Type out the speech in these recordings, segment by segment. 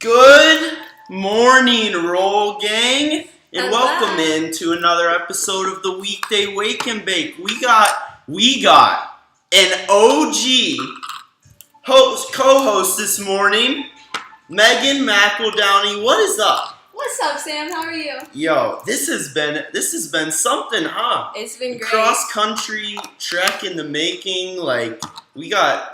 Good morning, Roll Gang, and Hello. welcome in to another episode of the Weekday Wake and Bake. We got an OG co-host this morning, Megan McEldowney. What is up? What's up, Sam? How are you? Yo, this has been something, huh? It's been great. Cross country trek in the making. Like we had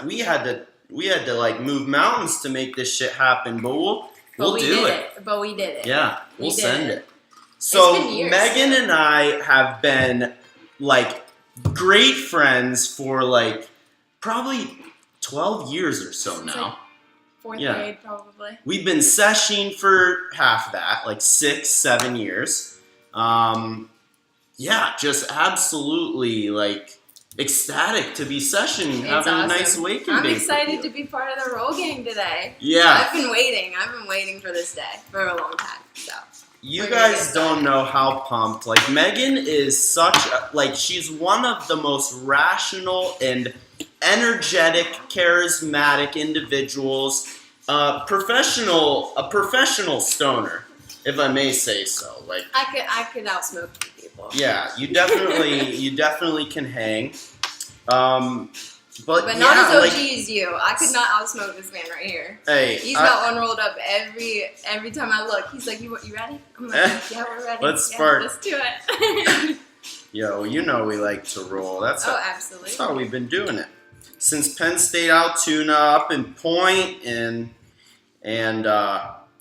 to like move mountains to make this shit happen, but we'll do it. But we did it. Yeah, we'll We did send it. it. So It's been years, Megan so. and I have been like great friends for like probably 12 years or so Since, now. Fourth Yeah. grade, probably. We've been seshing for half that, like 6-7 years. Yeah, just absolutely like ecstatic to be sessioning, It's having a nice awesome. wake and I'm bake excited with to you. be part of the Roll Gang today. Yeah, I've been waiting for this day for a long time. So you we're gonna guys get don't started. know how pumped. Like Megan is she's one of the most rational and energetic, charismatic individuals. A professional stoner, if I may say so. Like, I could outsmoke people. yeah, you definitely can hang. But But yeah, not as OG like, as you. I could not outsmoke this man right here. hey, He's got one rolled up every time I look. He's like, you ready? I'm like, yeah, we're ready. Let's Yeah, spark. Let's do it. yo, you know we like to roll. That's Absolutely. how we've been doing it since Penn State Altoona up in Point and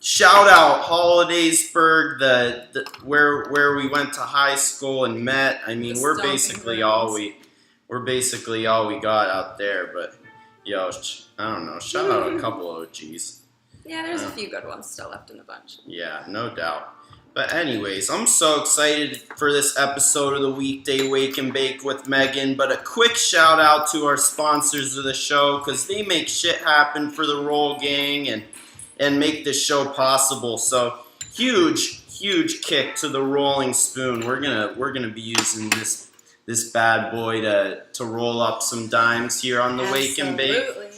shout out Hollidaysburg, the where we went to high school and met. I mean, The we're stomping basically grounds. all we got out there. But yo, I don't know. Shout out a couple OGs. Yeah, there's a few good ones still left in the bunch. Yeah, no doubt. But anyways, I'm so excited for this episode of the Weekday Wake and Bake with Megan. But a quick shout out to our sponsors of the show because they make shit happen for the Roll Gang and make this show possible. So huge kick to the Rolling Spoon. We're gonna be using this bad boy to roll up some dimes here on the Wake and Bake. Absolutely.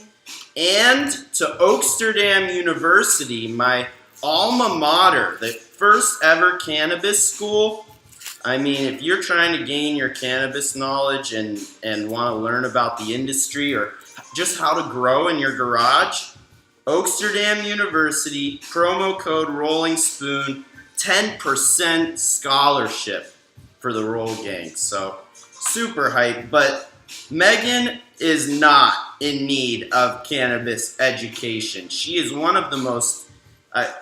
And to Oaksterdam University, my alma mater, the first ever cannabis school. I mean, if you're trying to gain your cannabis knowledge and want to learn about the industry or just how to grow in your garage, Oaksterdam University, promo code Rolling Spoon, 10% scholarship for the Roll Gang. So super hype. But Megan is not in need of cannabis education. She is one of the most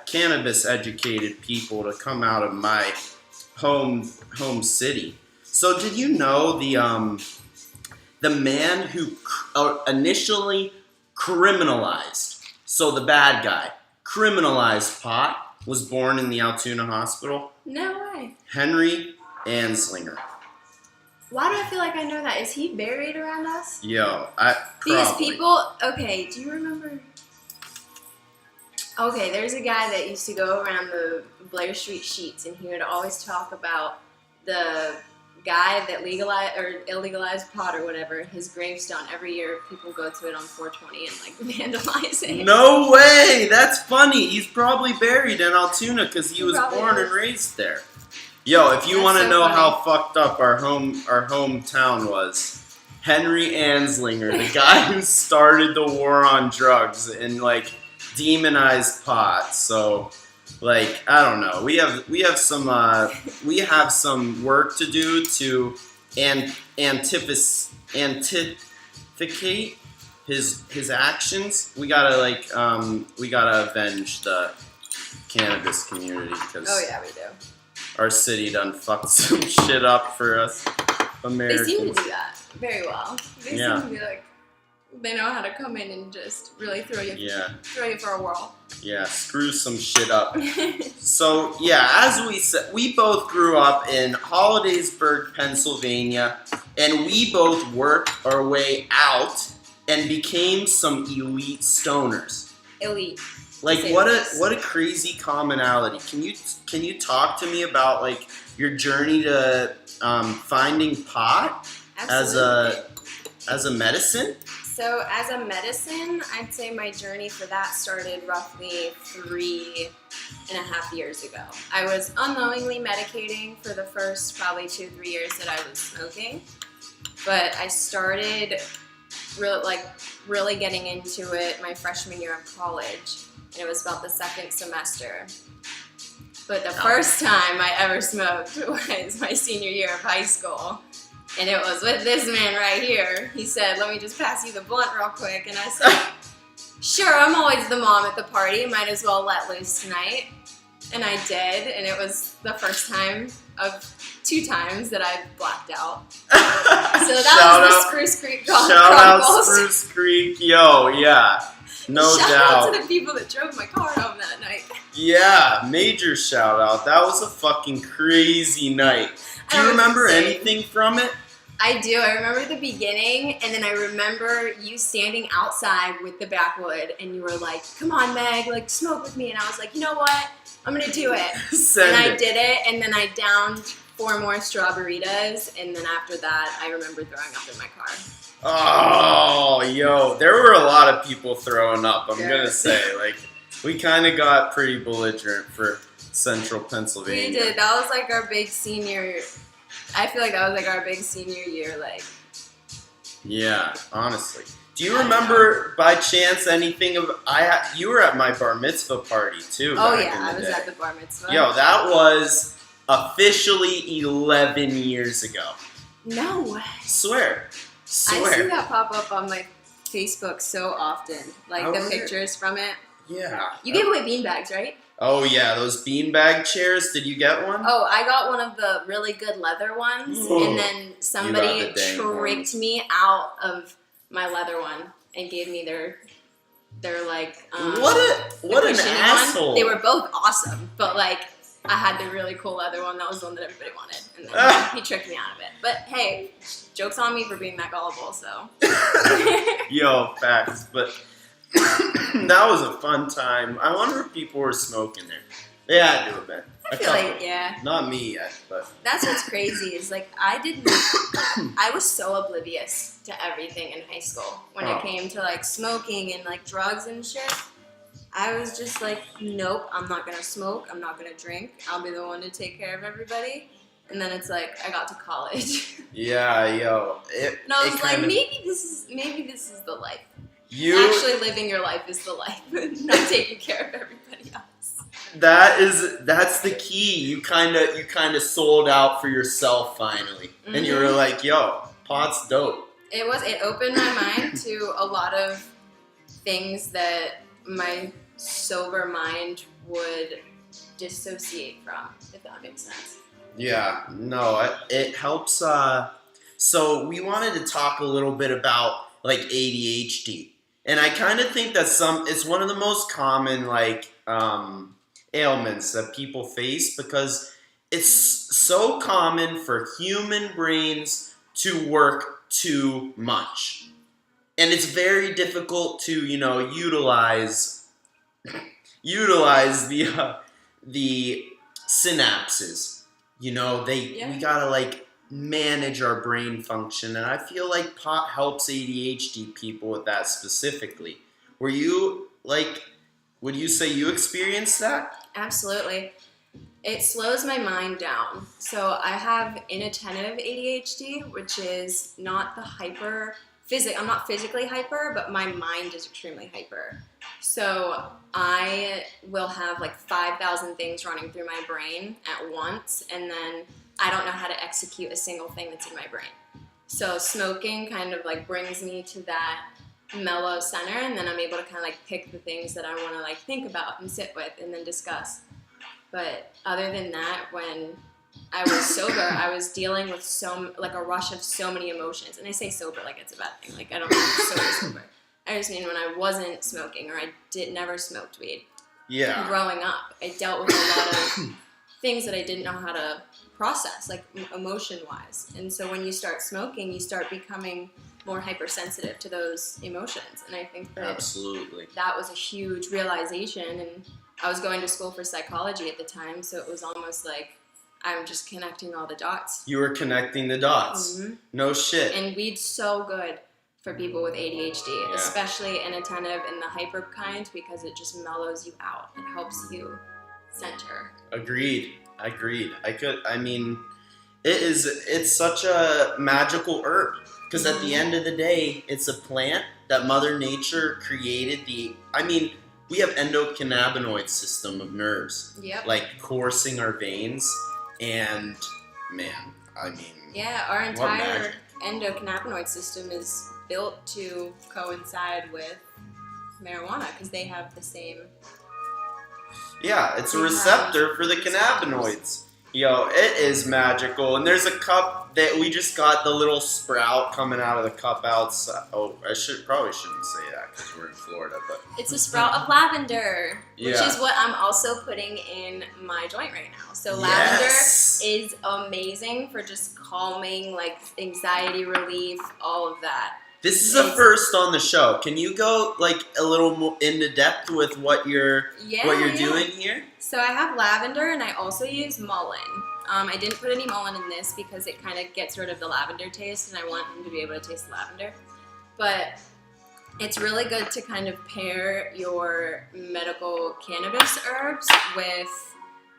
cannabis educated people to come out of my home city. So did you know the man who initially criminalized, so the bad guy criminalized pot, was born in the Altoona Hospital? No way. Henry Anslinger. Why do I feel like I know that? Is he buried around us? Yo, These probably. people, okay, do you remember? Okay, there's a guy that used to go around the Blair Street sheets and he would always talk about the guy that legalized or illegalized pot or whatever, his gravestone. Every year people go to it on 420 and like vandalize it. No way! That's funny. He's probably buried in Altoona because he was Probably born is. and raised there. Yo, if you That's want to so know funny. how fucked up our hometown was, Henry Anslinger, the guy who started the war on drugs and like demonized pot. So, like, I don't know. We have some work to do to antificate his actions. We gotta avenge the cannabis community because Oh yeah, we do. our city done fucked some shit up for us They Americans. seem to do that very well. They Yeah. seem to be like, they know how to come in and just really throw you for a whirl. Yeah, screw some shit up. So, yeah, as we said, we both grew up in Hollidaysburg, Pennsylvania, and we both worked our way out and became some elite stoners. Elite. Like, Say what this. a crazy commonality. Can you talk to me about like your journey to finding pot Absolutely. as a medicine? So as a medicine, I'd say my journey for that started roughly 3.5 years ago. I was unknowingly medicating for the first probably 2-3 years that I was smoking, but I started really getting into it my freshman year of college, and it was about the second semester. But the first time I ever smoked was my senior year of high school. And it was with this man right here. He said, "Let me just pass you the blunt real quick." And I said, "Sure, I'm always the mom at the party. Might as well let loose tonight." And I did, and it was the first time of 2 times that I blacked out. So that was the Spruce Creek Chronicles. Shout out Spruce Creek, yo, yeah. No Shout doubt. out to the people that drove my car home that night. Yeah, major shout out. That was a fucking crazy night. Do you remember anything from it? I do. I remember the beginning, and then I remember you standing outside with the backwood, and you were like, "Come on, Meg, like smoke with me." And I was like, "You know what? I'm gonna do it." I did it, and then I downed 4 more strawberritas, and then after that, I remember throwing up in my car. Oh, yo, there were a lot of people throwing up. I'm gonna say, like, we kind of got pretty belligerent for Central Pennsylvania. We did. That was like our big senior. I feel like that was like our big senior year, like. Yeah, honestly. Do you remember by chance anything of you were at my bar mitzvah party too? Oh yeah, I was at the bar mitzvah. Yo, that was officially 11 years ago. No way. Swear. I see that pop up on my Facebook so often, like the pictures from it. Yeah. You gave away beanbags, right? Oh yeah, those beanbag chairs. Did you get one? Oh, I got one of the really good leather ones, and then somebody tricked me out of my leather one and gave me their like what an asshole. One. They were both awesome, but like I had the really cool leather one. That was the one that everybody wanted, and then he tricked me out of it. But hey, joke's on me for being that gullible. So yo, facts, but. That was a fun time. I wonder if people were smoking there. They had to have been. I feel like, yeah. Not me yet, but. That's what's crazy is like I was so oblivious to everything in high school when it came to like smoking and like drugs and shit. I was just like, nope, I'm not gonna smoke. I'm not gonna drink. I'll be the one to take care of everybody. And then it's like I got to college. Yeah, yo. And I was like, maybe this is the life. Actually living your life is the life, not taking care of everybody else. That's the key. You kind of sold out for yourself finally, and you were like, "Yo, pot's dope." It opened my mind to a lot of things that my sober mind would dissociate from, if that makes sense. Yeah, no, it helps. So we wanted to talk a little bit about like ADHD. And I kind of think that it's one of the most common like ailments that people face because it's so common for human brains to work too much, and it's very difficult to utilize the synapses. We gotta like manage our brain function, and I feel like pot helps ADHD people with that specifically. Would you say you experienced that? Absolutely. It slows my mind down. So I have inattentive ADHD, which is not I'm not physically hyper, but my mind is extremely hyper. So I will have like 5,000 things running through my brain at once, and then I don't know how to execute a single thing that's in my brain. So smoking kind of like brings me to that mellow center, and then I'm able to kind of like pick the things that I want to like think about and sit with and then discuss. But other than that, when I was sober, I was dealing with a rush of so many emotions. And I say sober like it's a bad thing. Like I don't mean sober. I just mean when I wasn't smoking or I never smoked weed. Yeah. Growing up, I dealt with a lot of things that I didn't know how to process, like emotion-wise. And so when you start smoking, you start becoming more hypersensitive to those emotions. And I think that absolutely that was a huge realization. And I was going to school for psychology at the time, so it was almost like I'm just connecting all the dots. You were connecting the dots. Mm-hmm. No shit. And weed's so good for people with ADHD, Yeah. especially inattentive and the hyper kind, because it just mellows you out. It helps you center. Agreed. It's such a magical herb. Because at the end of the day, it's a plant that Mother Nature created. We have endocannabinoid system of nerves, Yep. like coursing our veins, and man, Yeah, our what entire magic. endocannabinoid system is built to coincide with marijuana because they have the same. Yeah, it's a We have receptor for the receptors. cannabinoids. Yo, it is magical. And there's a cup that we just got the little sprout coming out of the cup outside. Oh, probably shouldn't say that because we're in Florida, but It's a sprout of lavender, which Yeah. is what I'm also putting in my joint right now. So yes. lavender is amazing for just calming, like anxiety relief, all of that. This is a first on the show. Can you go like a little more into depth with what you're doing here? So I have lavender and I also use mullein. I didn't put any mullein in this because it kind of gets rid of the lavender taste and I want him to be able to taste the lavender. But it's really good to kind of pair your medical cannabis herbs with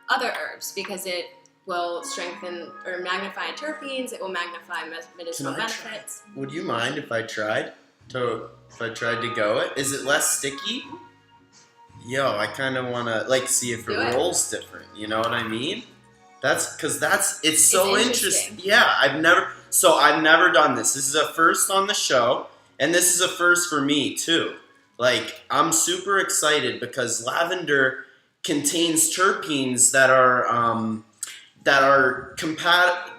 other herbs because it will strengthen or magnify terpenes, it will magnify medicinal Can I benefits. Would you mind if I tried to go it? Is it less sticky? Yo, I kind of want to like see if it Do it. rolls different. You know what I mean? It's so It's interesting. interesting. Yeah, I've never done this. This is a first on the show, and this is a first for me too. Like I'm super excited because lavender contains terpenes that are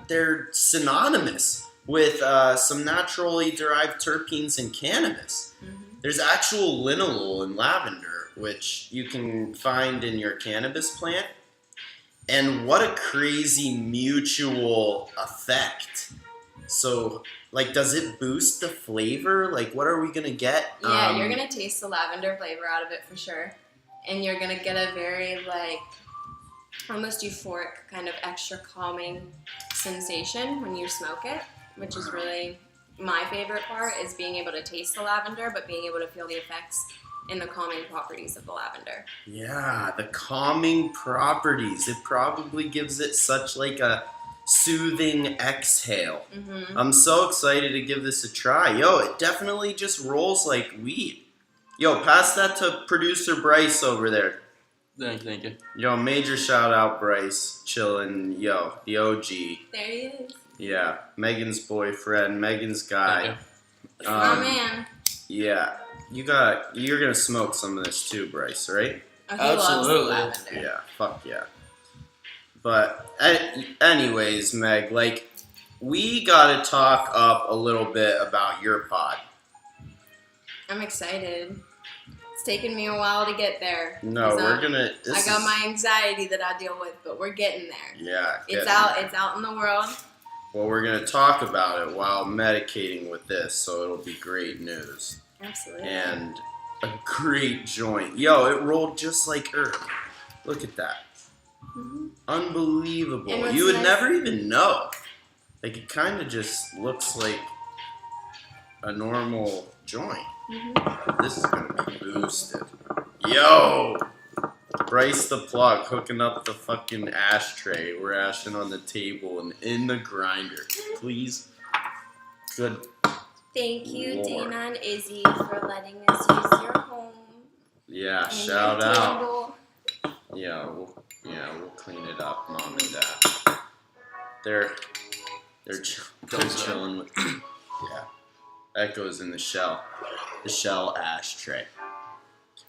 they're synonymous with some naturally derived terpenes in cannabis. Mm-hmm. There's actual linalool in lavender, which you can find in your cannabis plant. And what a crazy mutual effect. So, like, does it boost the flavor? Like, what are we going to get? Yeah, you're going to taste the lavender flavor out of it for sure. And you're going to get a very, like, almost euphoric, kind of extra calming sensation when you smoke it, which is really my favorite part, is being able to taste the lavender, but being able to feel the effects and the calming properties of the lavender. Yeah, the calming properties. It probably gives it such, like, a soothing exhale. Mm-hmm. I'm so excited to give this a try. Yo, it definitely just rolls like weed. Yo, pass that to producer Bryce over there. Thank you. Yo, major shout out Bryce, chillin', yo, the OG. There he is. Yeah, Megan's boyfriend, Megan's guy. Thank Oh, man. Yeah, you're gonna smoke some of this too, Bryce, right? Oh, he Absolutely. loves the lavender. Yeah, fuck yeah. But anyways, Meg, like, we gotta talk up a little bit about your pod. I'm excited. It's taken me a while to get there. No, 'Cause, we're gonna. I got my anxiety that I deal with, but we're getting there. Yeah, It's getting out. there. It's out in the world. Well, we're gonna talk about it while medicating with this, so it'll be great news. Absolutely. And a great joint. Yo, it rolled just like herb. Look at that. Mhm. Unbelievable. And what's You would nice- never even know. Like, it kind of just looks like a normal joint. Mhm. This is going to be boosted. Yo! Bryce the plug hooking up the fucking ashtray. We're ashing on the table and in the grinder. Please. Good. Thank you, Lord. Dana and Izzy, for letting us use your home. Yeah, and shout your out. table. Yeah, we'll clean it up, Mom and Dad. They're chilling with. Yeah, that goes in the shell ashtray.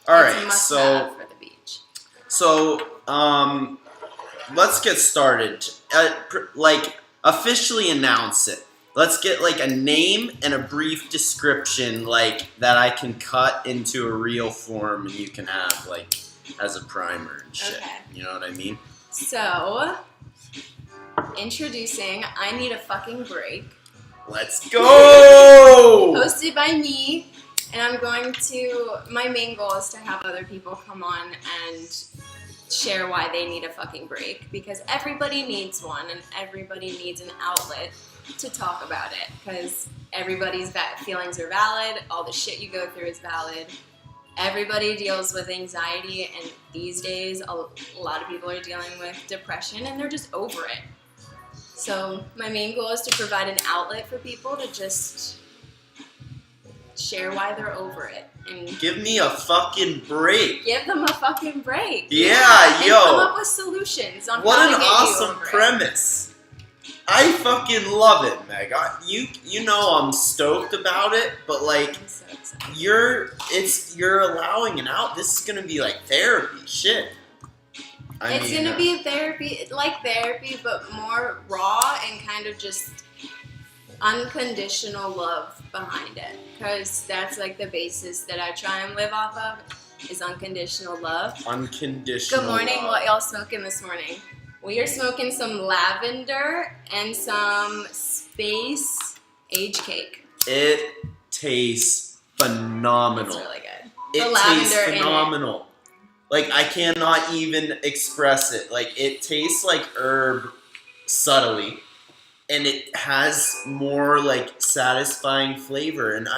All It's a right, must-have for the beach. so let's get started. Like, officially announce it. Let's get like a name and a brief description, like that I can cut into a real form and you can have like as a primer and shit. Okay. You know what I mean? So, introducing I Need a Fucking Break, Let's go! hosted by me, and I'm going to, my main goal is to have other people come on and share why they need a fucking break, because everybody needs one and everybody needs an outlet to talk about it, because everybody's feelings are valid, all the shit you go through is valid. Everybody deals with anxiety, and these days a lot of people are dealing with depression and they're just over it. So my main goal is to provide an outlet for people to just share why they're over it. And give me a fucking break. give them a fucking break. Yeah, and yo. come up with solutions on What how an to get awesome you over premise. I fucking love it, Meg. You know I'm stoked about it, but like it. I'm so excited. you're allowing an out. This is gonna be like therapy shit. It's gonna be therapy, but more raw and kind of just unconditional love behind it, because that's like the basis that I try and live off of is unconditional love. Unconditional Good morning. love. What y'all smoking this morning? We are smoking some lavender and some space age cake. It tastes phenomenal. It's really good. It The lavender tastes in it. phenomenal. Like, I cannot even express it. Like, it tastes like herb subtly, and it has more like satisfying flavor. And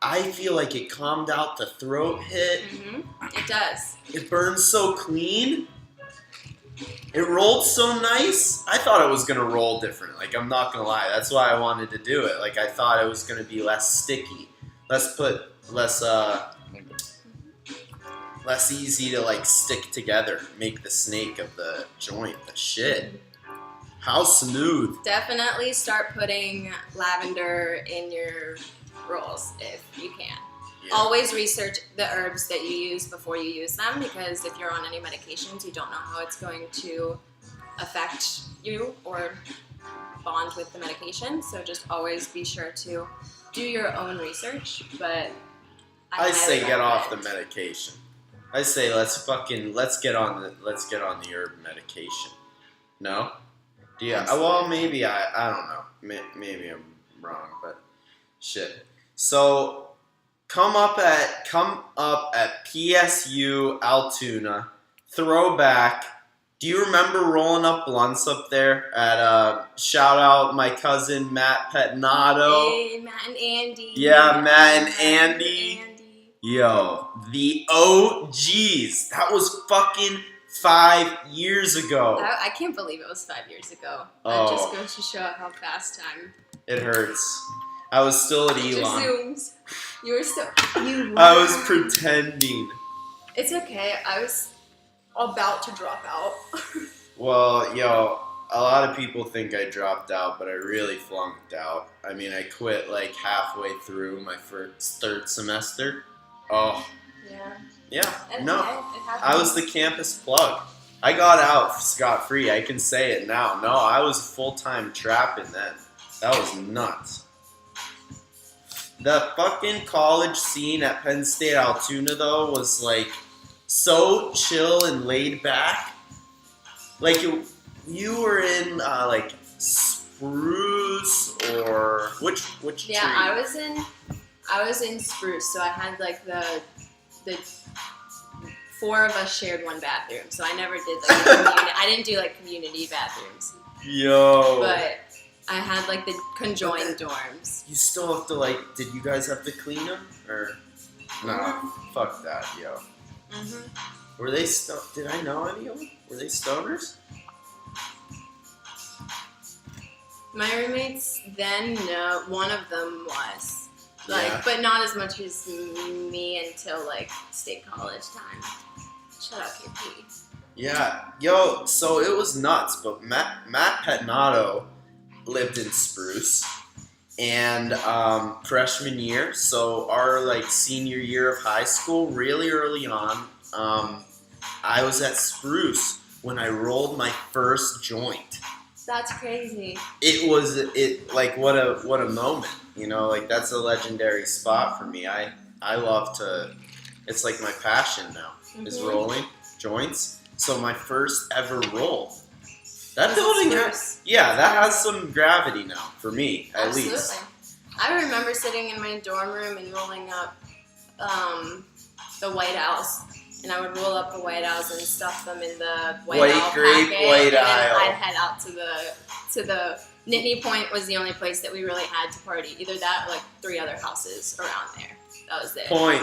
I feel like it calmed out the throat hit. It does. It burns so clean. It rolled so nice. I thought it was gonna roll different. Like, I'm not gonna lie. That's why I wanted to do it. Like, I thought it was gonna be less sticky, less easy to like stick together, make the snake of the joint. The shit. How smooth. Definitely start putting lavender in your rolls if you can. Yeah. Always research the herbs that you use before you use them, because if you're on any medications, you don't know how it's going to affect you or bond with the medication. So just always be sure to do your own research. But I say get off the recommend. medication. I say let's get on the herb medication. No? Yeah. Well, maybe I don't know. Maybe I'm wrong, but shit. So come up at PSU Altoona. Throwback. Do you remember rolling up blunts up there at shout out my cousin Matt Petnato? Hey, Matt and Andy. Yeah, Matt and Andy. Yo, the OGs. That was fucking 5 years ago. I can't believe it was 5 years ago. Oh. That just goes to show how fast time. It hurts. I was still at Just Elon. zooms. You were still. You were. I was pretending. It's okay. I was about to drop out. Well, yo, a lot of people think I dropped out, but I really flunked out. I mean, I quit like halfway through my third semester. Oh. Yeah. Yeah. It's No. okay. It happens. I was the campus plug. I got out scot-free. I can say it now. No, I was full-time trapping then. That was nuts. The fucking college scene at Penn State Altoona, though, was like so chill and laid back. Like you were in like Spruce or which Yeah, tree? I was in Spruce, so I had like the 4 of us shared one bathroom, so I never did like I didn't do like community bathrooms. Yo. But I had like the conjoined dorms. You still have to like. Did you guys have to clean them or? Nah, fuck that, yo. Mm-hmm. Were they Did I know any of them? Were they stoners? My roommates then, no, one of them was. Like, Yeah. but not as much as me until like state college time. Shut up, KP. Yeah, yo. So it was nuts, but Matt Petnato lived in Spruce, and freshman year, so our like senior year of high school, really early on, I was at Spruce when I rolled my first joint. That's crazy. It was like what a moment, you know, like that's a legendary spot for me. I love to. It's like my passion now is Mhm. rolling joints. So my first ever roll. That Was building it has, Spruce? yeah, that has some gravity now for me, at Absolutely. least. I remember sitting in my dorm room and rolling up the White House and I would roll up the white owls and stuff them in the White owl grape, packet, white and then owl. I'd head out to the Nittany Point was the only place that we really had to party. Either that or like 3 other houses around there. That was it. Point.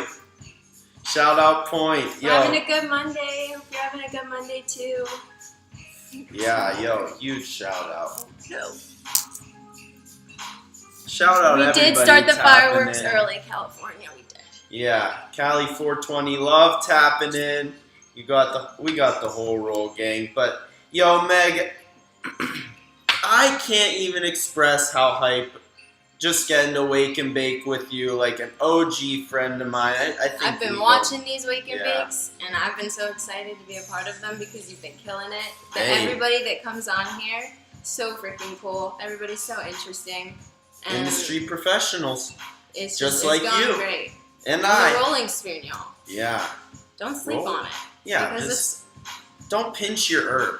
Shout out Point. We're having a good Monday. Hope you're having a good Monday too. Yeah, huge shout out. Shout out We everybody did start the tapping fireworks in. early, California. We did. Yeah, Cali 420 love tapping in. We got the whole roll gang. But Meg, I can't even express how hype just getting to wake and bake with you, like an OG friend of mine. I think I've been watching these wake and bakes, and I've been so excited to be a part of them because you've been killing it. But everybody that comes on here, so freaking cool. Everybody's so interesting. And industry professionals, it's just like going you great. and The I. rolling spoon, y'all. Yeah. Don't sleep on it. Yeah, because just don't pinch your herb.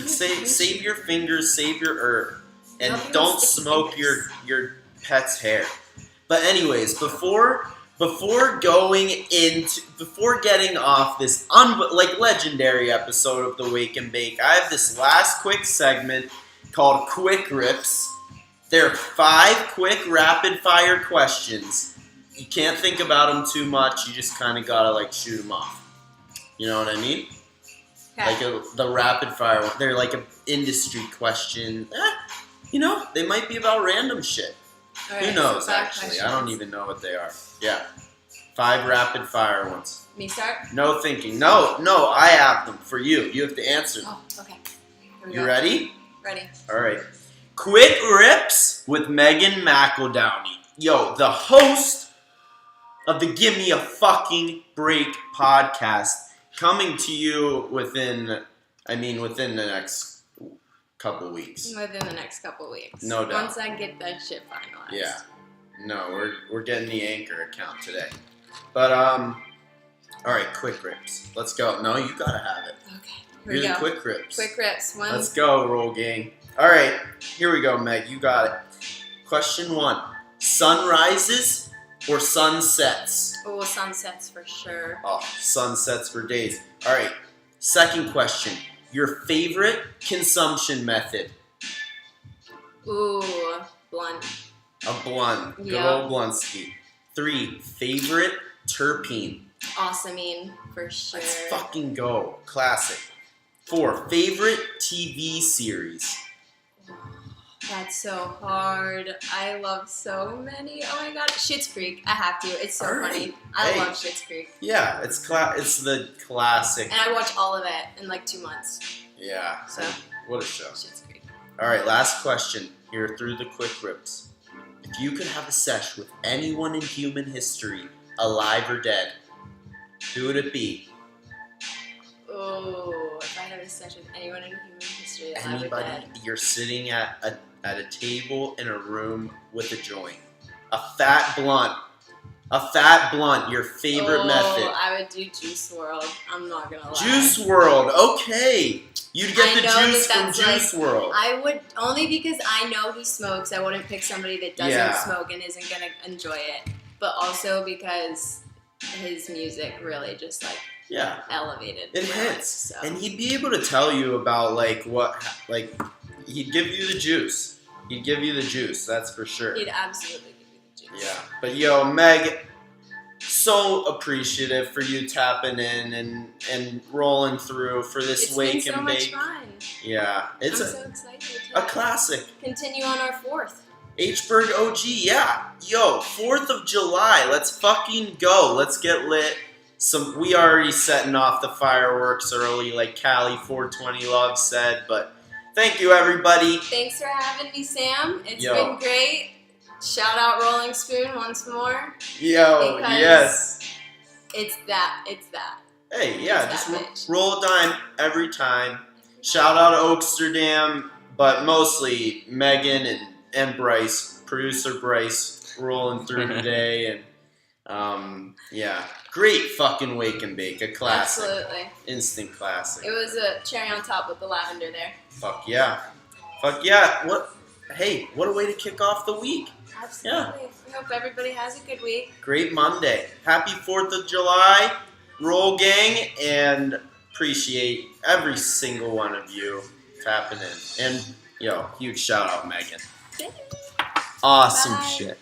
Save your fingers, save your herb, and don't smoke your pet's hair. But anyways, before getting off this legendary episode of the Wake and Bake, I have this last quick segment called Quick Rips. There are 5 quick rapid fire questions. You can't think about them too much. You just kind of gotta shoot them off. You know what I mean? Okay. The rapid fire one. They're like an industry question. They might be about random shit. Right, Who knows, so 5 actually? questions. I don't even know what they are. Yeah. 5 rapid fire ones. Me start? No thinking. No, I have them for you. You have to answer them. Oh, okay. Here we You go. ready? Ready. All right. Quick Rips with Megan McEldowney. The host of the Give Me a Fucking Break podcast, coming to you within the next couple weeks. Within the next couple weeks. No doubt. Once I get that shit finalized. Yeah. No, we're getting the Anchor account today. But all right, Quick Rips. Let's go. No, you gotta have it. Okay. Here You're we the go. Quick Rips. Quick rips. One. Let's go, roll gang. All right, here we go, Meg. You got it. Question 1: sunrises or sunsets? Oh, sunsets for sure. Oh, sunsets for days. All right. Second question: your favorite consumption method? Ooh, blunt. A blunt. Good Yeah. old Bluntsky. 3: favorite terpene? Awesomine for sure. Let's fucking go. Classic. 4: favorite TV series? That's so hard. I love so many. Oh my god. Schitt's Creek. I have to. It's so All right. funny. I Hey. love Schitt's Creek. Yeah, it's the classic. And I watch all of it in like 2 months. Yeah. So, What a show. Schitt's Creek. All right, last question here through the Quick Rips. If you could have a sesh with anyone in human history, alive or dead, who would it be? Oh, if I had a session with anyone in human history, I would Anybody. dead. You're sitting at a table in a room with a joint. A fat blunt. Your favorite method. I would do Juice World. I'm not gonna lie. Juice World. Okay. You'd get I the know juice that from that's Juice World. I would only because I know he smokes. I wouldn't pick somebody that doesn't Yeah. smoke and isn't gonna enjoy it. But also because his music really just Yeah. elevated. It my hits. life, so. And he'd be able to tell you about he'd give you the juice. He'd give you the juice, that's for sure. He'd absolutely give you the juice. Yeah. But Meg, so appreciative for you tapping in and rolling through for this It's wake been so and much bake. fun. Yeah. It's I'm so excited a to classic. continue on our 4th. Hberg OG, yeah. 4th of July. Let's fucking go. Let's get lit. We already setting off the fireworks early, like Cali 420 Love said, but thank you, everybody. Thanks for having me, Sam. It's Yo. been great. Shout out Rolling Spoon once more. Yo, Because yes. It's that. Hey, yeah, It's just that bitch. roll a dime every time. Shout out to Oaksterdam, but mostly Megan and Bryce, producer Bryce, rolling through today. And yeah, great fucking wake and bake. A classic. Absolutely. Instant classic. It was a cherry on top with the lavender there. Fuck yeah. Fuck yeah. What a way to kick off the week. Absolutely. We hope everybody has a good week. Great Monday. Happy 4th of July. roll, gang, and appreciate every single one of you tapping in. And huge shout out, Megan. Awesome Bye. shit.